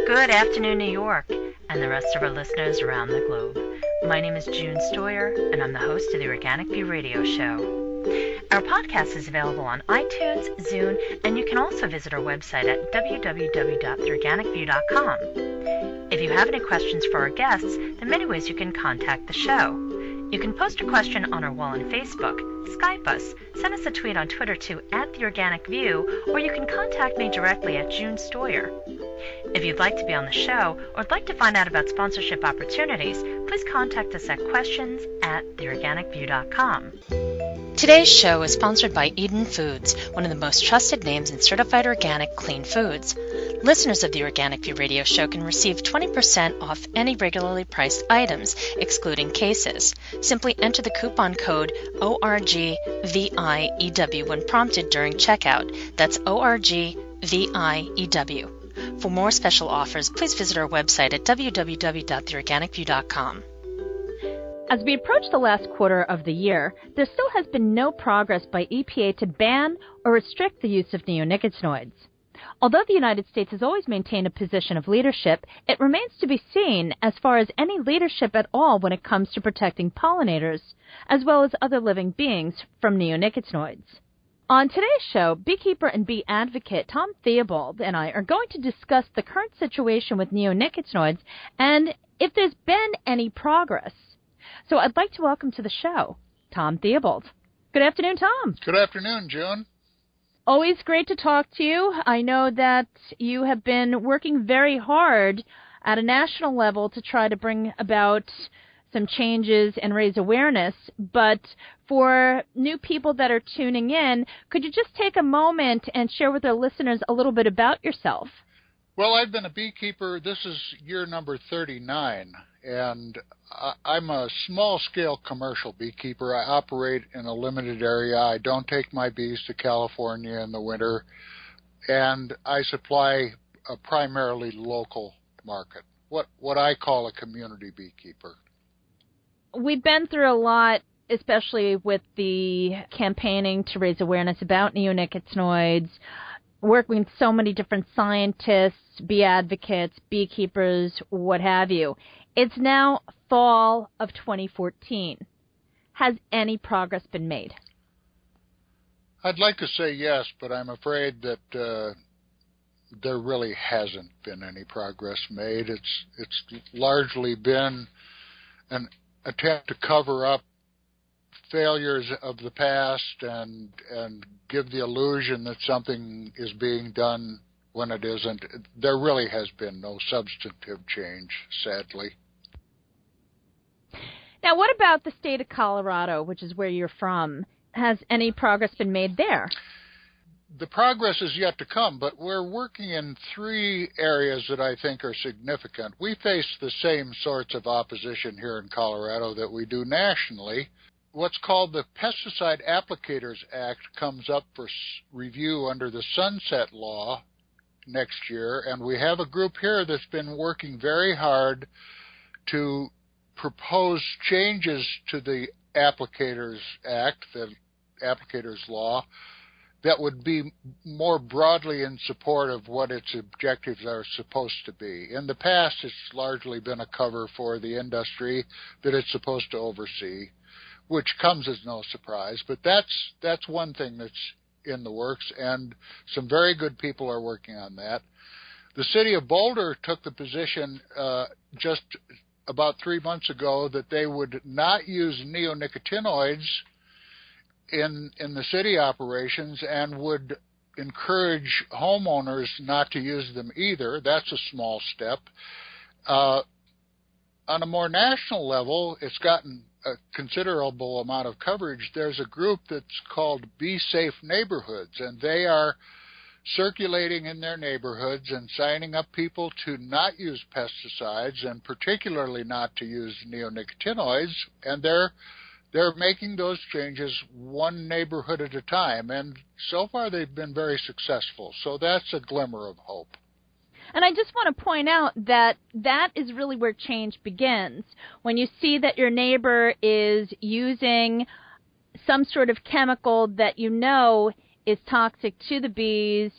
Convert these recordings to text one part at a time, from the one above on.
Good afternoon, New York, and the rest of our listeners around the globe. My name is June Stoyer, and I'm the host of the Organic View Radio Show. Our podcast is available on iTunes, Zune, and you can also visit our website at www.theorganicview.com. If you have any questions for our guests, there are many ways you can contact the show. You can post a question on our wall on Facebook, Skype us, send us a tweet on Twitter to @TheOrganicView, or you can contact me directly at June Stoyer. If you'd like to be on the show or would like to find out about sponsorship opportunities, please contact us at questions@theorganicview.com. Today's show is sponsored by Eden Foods, one of the most trusted names in certified organic clean foods. Listeners of the Organic View Radio Show can receive 20% off any regularly priced items, excluding cases. Simply enter the coupon code ORGVIEW when prompted during checkout. That's ORGVIEW. For more special offers, please visit our website at www.theorganicview.com. As we approach the last quarter of the year, there still has been no progress by EPA to ban or restrict the use of neonicotinoids. Although the United States has always maintained a position of leadership, it remains to be seen as far as any leadership at all when it comes to protecting pollinators, as well as other living beings, from neonicotinoids. On today's show, beekeeper and bee advocate Tom Theobald and I are going to discuss the current situation with neonicotinoids and if there's been any progress. So I'd like to welcome to the show Tom Theobald. Good afternoon, Tom. Good afternoon, June. Always great to talk to you. I know that you have been working very hard at a national level to try to bring about some changes and raise awareness. But for new people that are tuning in, could you just take a moment and share with our listeners a little bit about yourself? Well, I've been a beekeeper. This is year number 39, and I'm a small-scale commercial beekeeper. I operate in a limited area. I don't take my bees to California in the winter, and I supply a primarily local market, what I call a community beekeeper. We've been through a lot, especially with the campaigning to raise awareness about neonicotinoids, working with so many different scientists, bee advocates, beekeepers, what have you. It's now fall of 2014. Has any progress been made? I'd like to say yes, but I'm afraid that there really hasn't been any progress made. It's largely been an attempt to cover up failures of the past and give the illusion that something is being done when it isn't. There really has been no substantive change, sadly. Now, what about the state of Colorado, which is where you're from? Has any progress been made there? The progress is yet to come, but we're working in three areas that I think are significant. We face the same sorts of opposition here in Colorado that we do nationally. What's called the Pesticide Applicators Act comes up for review under the Sunset Law next year, and we have a group here that's been working very hard to propose changes to the Applicators Act, the Applicators Law, that would be more broadly in support of what its objectives are supposed to be. In the past, it's largely been a cover for the industry that it's supposed to oversee, which comes as no surprise. But that's one thing that's in the works, and some very good people are working on that. The city of Boulder took the position just about 3 months ago that they would not use neonicotinoids in the city operations and would encourage homeowners not to use them either. That's a small step. On a more national level, it's gotten a considerable amount of coverage. There's a group that's called Be Safe Neighborhoods, and they are circulating in their neighborhoods and signing up people to not use pesticides and particularly not to use neonicotinoids, and they're making those changes one neighborhood at a time, and so far they've been very successful. So that's a glimmer of hope. And I just want to point out that that is really where change begins. When you see that your neighbor is using some sort of chemical that you know is toxic to the bees,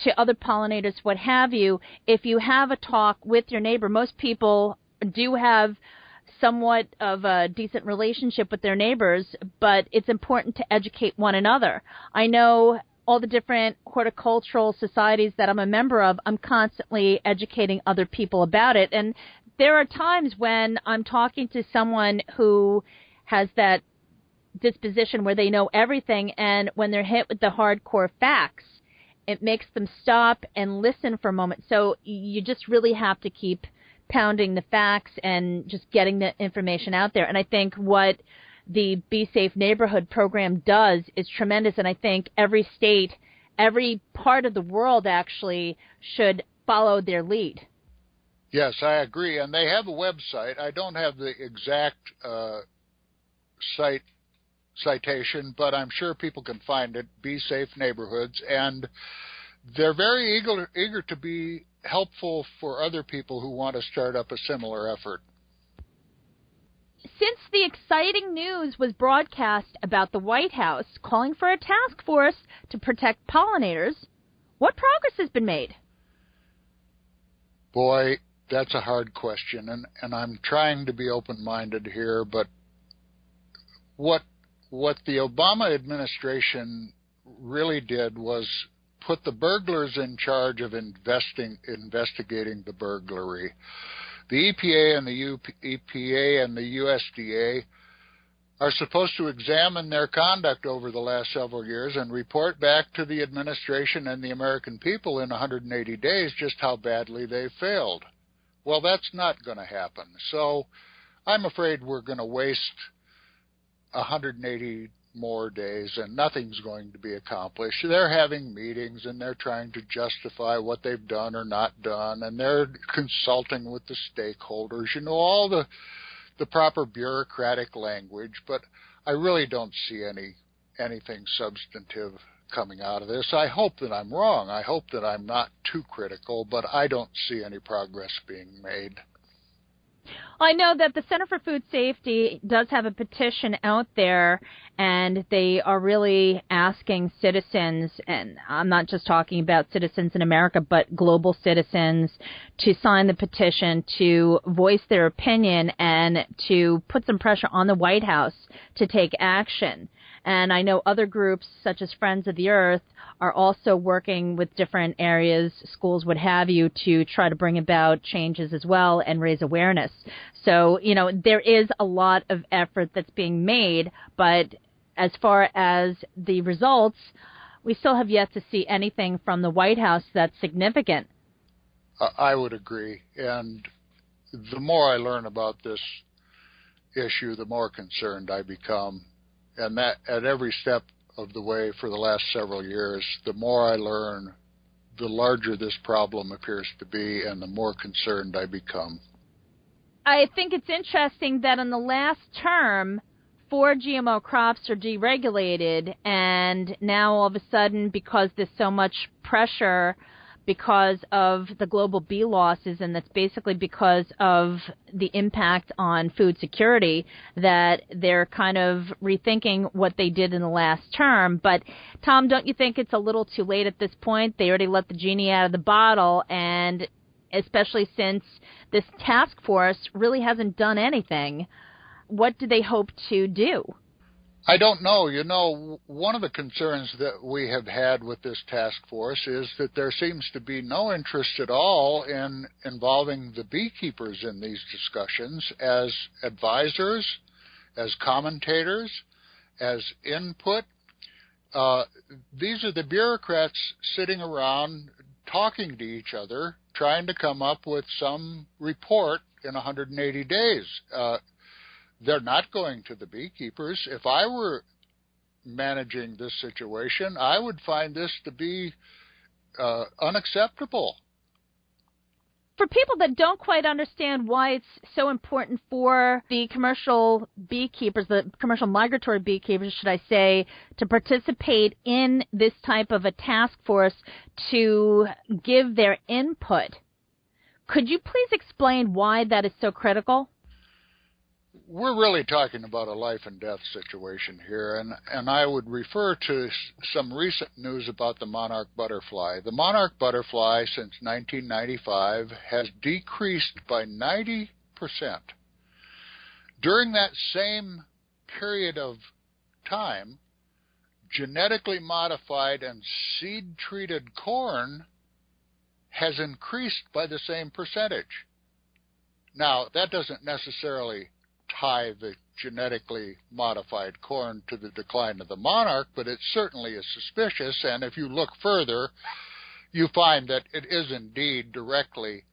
to other pollinators, what have you, if you have a talk with your neighbor, most people do have somewhat of a decent relationship with their neighbors, but it's important to educate one another. I know all the different horticultural societies that I'm a member of, I'm constantly educating other people about it. And there are times when I'm talking to someone who has that disposition where they know everything, and when they're hit with the hardcore facts, it makes them stop and listen for a moment. So you just really have to keep pounding the facts and just getting the information out there. And I think what the Be Safe Neighborhood program does is tremendous, and I think every state, every part of the world actually should follow their lead. Yes, I agree. And they have a website. I don't have the exact citation, but I'm sure people can find it, Be Safe Neighborhoods, and they're very eager to be helpful for other people who want to start up a similar effort. Since the exciting news was broadcast about the White House calling for a task force to protect pollinators, what progress has been made? Boy, that's a hard question, and I'm trying to be open-minded here, but what the Obama administration really did was put the burglars in charge of investigating the burglary. The EPA and the USDA are supposed to examine their conduct over the last several years and report back to the administration and the American people in 180 days just how badly they failed. Well, that's not going to happen. So I'm afraid we're going to waste 180 more days and nothing's going to be accomplished. They're having meetings and they're trying to justify what they've done or not done, and they're consulting with the stakeholders, all the proper bureaucratic language, but I really don't see anything substantive coming out of this. I hope that I'm wrong. I hope that I'm not too critical, but I don't see any progress being made. I know that the Center for Food Safety does have a petition out there, and they are really asking citizens, and I'm not just talking about citizens in America, but global citizens, to sign the petition to voice their opinion and to put some pressure on the White House to take action. And I know other groups, such as Friends of the Earth, are also working with different areas, schools, what have you, to try to bring about changes as well and raise awareness. So, there is a lot of effort that's being made, but as far as the results, we still have yet to see anything from the White House that's significant. I would agree. And the more I learn about this issue, the more concerned I become. And that at every step of the way for the last several years, the more I learn, the larger this problem appears to be and the more concerned I become. I think it's interesting that in the last term, 4 GMO crops are deregulated, and now all of a sudden, because there's so much pressure because of the global bee losses, and that's basically because of the impact on food security, that they're kind of rethinking what they did in the last term. But, Tom, don't you think it's a little too late at this point? They already let the genie out of the bottle, and especially since this task force really hasn't done anything, what do they hope to do? I don't know. One of the concerns that we have had with this task force is that there seems to be no interest at all in involving the beekeepers in these discussions as advisors, as commentators, as input. These are the bureaucrats sitting around talking to each other, trying to come up with some report in 180 days. They're not going to the beekeepers. If I were managing this situation, I would find this to be unacceptable. For people that don't quite understand why it's so important for the commercial beekeepers, the commercial migratory beekeepers, should I say, to participate in this type of a task force to give their input, could you please explain why that is so critical? we're really talking about a life and death situation here, and I would refer to some recent news about the monarch butterfly. The monarch butterfly since 1995 has decreased by 90%. During that same period of time, genetically modified and seed-treated corn has increased by the same percentage. Now, that doesn't necessarily tie the genetically modified corn to the decline of the monarch, but it certainly is suspicious, and if you look further, you find that it is indeed directly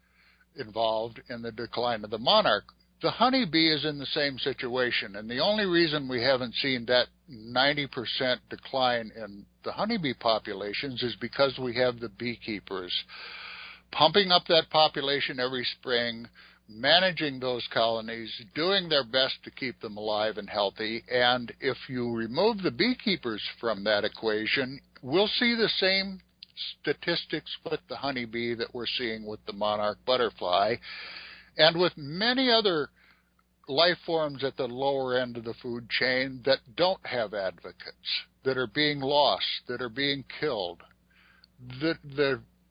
involved in the decline of the monarch. The honeybee is in the same situation, and the only reason we haven't seen that 90% decline in the honeybee populations is because we have the beekeepers pumping up that population every spring, managing those colonies, doing their best to keep them alive and healthy. And if you remove the beekeepers from that equation, we'll see the same statistics with the honeybee that we're seeing with the monarch butterfly and with many other life forms at the lower end of the food chain that don't have advocates, that are being lost, that are being killed.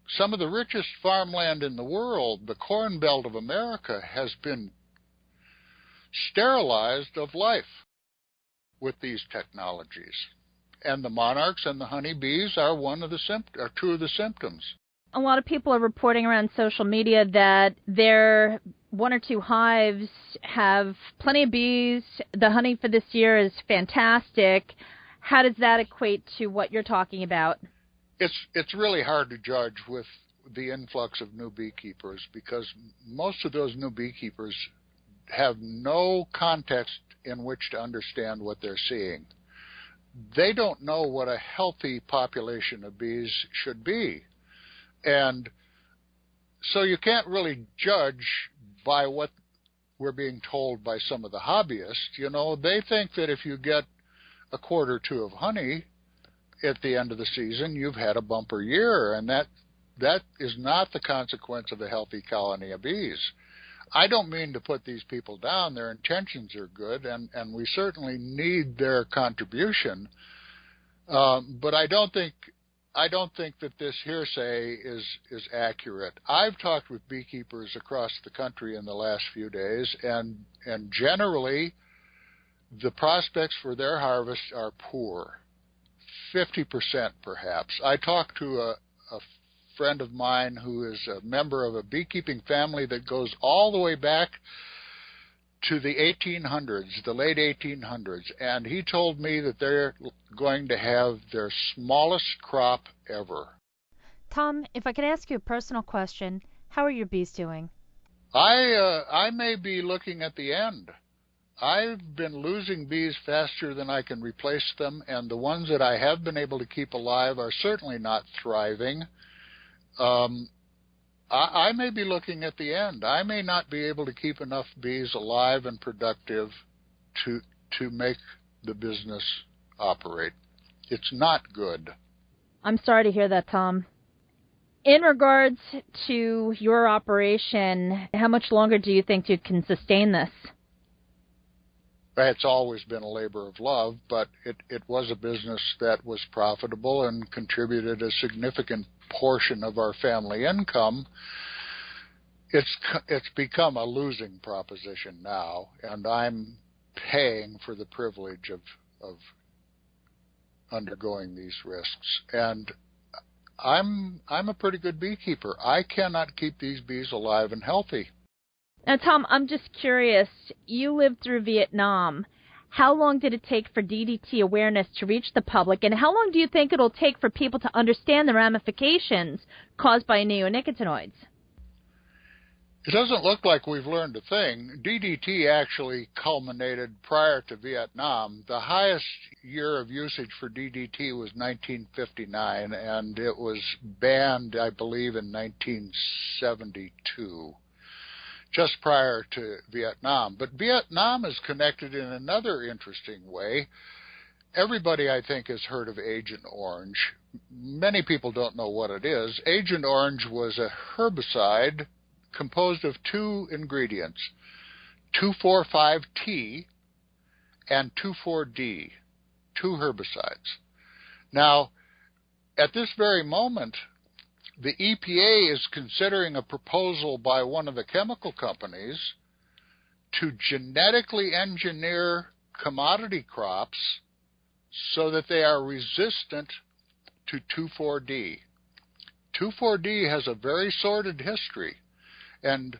Some of the richest farmland in the world, the Corn Belt of America, has been sterilized of life with these technologies. And the monarchs and the honeybees are two of the symptoms. A lot of people are reporting around social media that their one or two hives have plenty of bees. The honey for this year is fantastic. How does that equate to what you're talking about? It's really hard to judge with the influx of new beekeepers because most of those new beekeepers have no context in which to understand what they're seeing. They don't know what a healthy population of bees should be. And so you can't really judge by what we're being told by some of the hobbyists. You know, they think that if you get a quart or two of honey at the end of the season, you've had a bumper year, and that is not the consequence of a healthy colony of bees. I don't mean to put these people down. Their intentions are good, and we certainly need their contribution. But I don't think that this hearsay is accurate. I've talked with beekeepers across the country in the last few days, and generally the prospects for their harvest are poor. 50% perhaps. I talked to a friend of mine who is a member of a beekeeping family that goes all the way back to the 1800s, the late 1800s, and he told me that they're going to have their smallest crop ever. Tom, if I could ask you a personal question, how are your bees doing? I may be looking at the end. I've been losing bees faster than I can replace them, and the ones that I have been able to keep alive are certainly not thriving. I may be looking at the end. I may not be able to keep enough bees alive and productive to make the business operate. It's not good. I'm sorry to hear that, Tom. In regards to your operation, how much longer do you think you can sustain this? It's always been a labor of love, but it was a business that was profitable and contributed a significant portion of our family income. It's become a losing proposition now, and I'm paying for the privilege of undergoing these risks. And I'm a pretty good beekeeper. I cannot keep these bees alive and healthy. Now, Tom, I'm just curious. You lived through Vietnam. How long did it take for DDT awareness to reach the public, and how long do you think it'll take for people to understand the ramifications caused by neonicotinoids? It doesn't look like we've learned a thing. DDT actually culminated prior to Vietnam. The highest year of usage for DDT was 1959, and it was banned, I believe, in 1972. Just prior to Vietnam. But Vietnam is connected in another interesting way. Everybody, I think, has heard of Agent Orange. Many people don't know what it is. Agent Orange was a herbicide composed of two ingredients, 2,4,5-T, and 2,4-D, 2 herbicides. Now, at this very moment, the EPA is considering a proposal by one of the chemical companies to genetically engineer commodity crops so that they are resistant to 2,4-D. 2,4-D has a very sordid history, and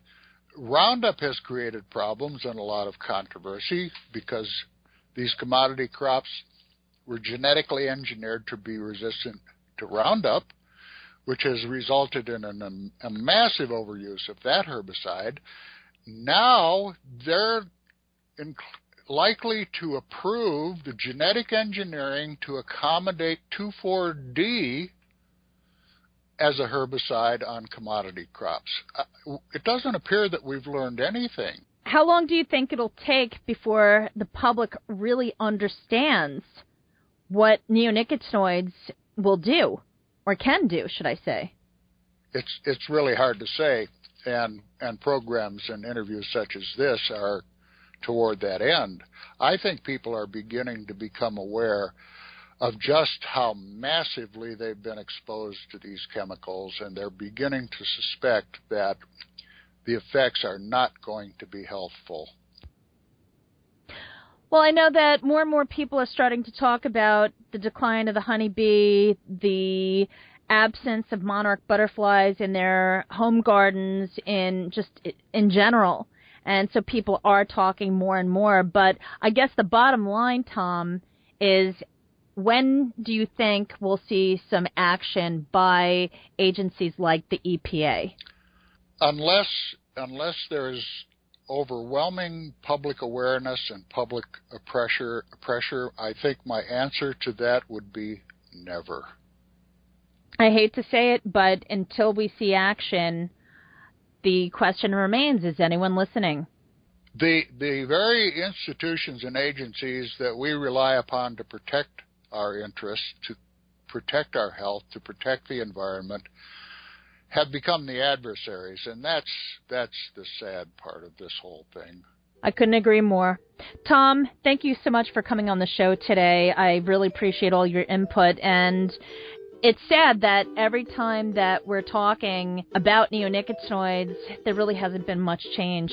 Roundup has created problems and a lot of controversy because these commodity crops were genetically engineered to be resistant to Roundup, which has resulted in a massive overuse of that herbicide. Now they're likely to approve the genetic engineering to accommodate 2,4-D as a herbicide on commodity crops. It doesn't appear that we've learned anything. How long do you think it'll take before the public really understands what neonicotinoids will do, or can do, should I say? It's really hard to say, and programs and interviews such as this are toward that end. I think people are beginning to become aware of just how massively they've been exposed to these chemicals, and they're beginning to suspect that the effects are not going to be healthful. Well, I know that more and more people are starting to talk about the decline of the honeybee, the absence of monarch butterflies in their home gardens, in general. And so people are talking more and more. But I guess the bottom line, Tom, is when do you think we'll see some action by agencies like the EPA? Unless there's overwhelming public awareness and public pressure, I think my answer to that would be never. I hate to say it, but until we see action, the question remains, is anyone listening? The very institutions and agencies that we rely upon to protect our interests, to protect our health, to protect the environment, have become the adversaries, and that's the sad part of this whole thing. I couldn't agree more. Tom, thank you so much for coming on the show today. I really appreciate all your input, and it's sad that every time that we're talking about neonicotinoids, there really hasn't been much change.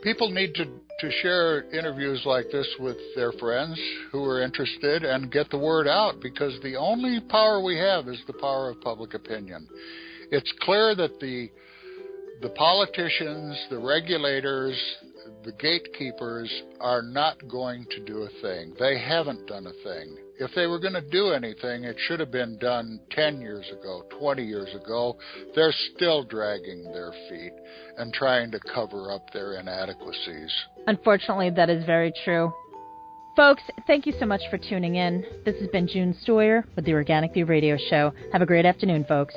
People need to share interviews like this with their friends who are interested and get the word out, because the only power we have is the power of public opinion. It's clear that the politicians, the regulators, the gatekeepers are not going to do a thing. They haven't done a thing. If they were going to do anything, it should have been done 10 years ago, 20 years ago. They're still dragging their feet and trying to cover up their inadequacies. Unfortunately, that is very true. Folks, thank you so much for tuning in. This has been June Stoyer with the Organic View Radio Show. Have a great afternoon, folks.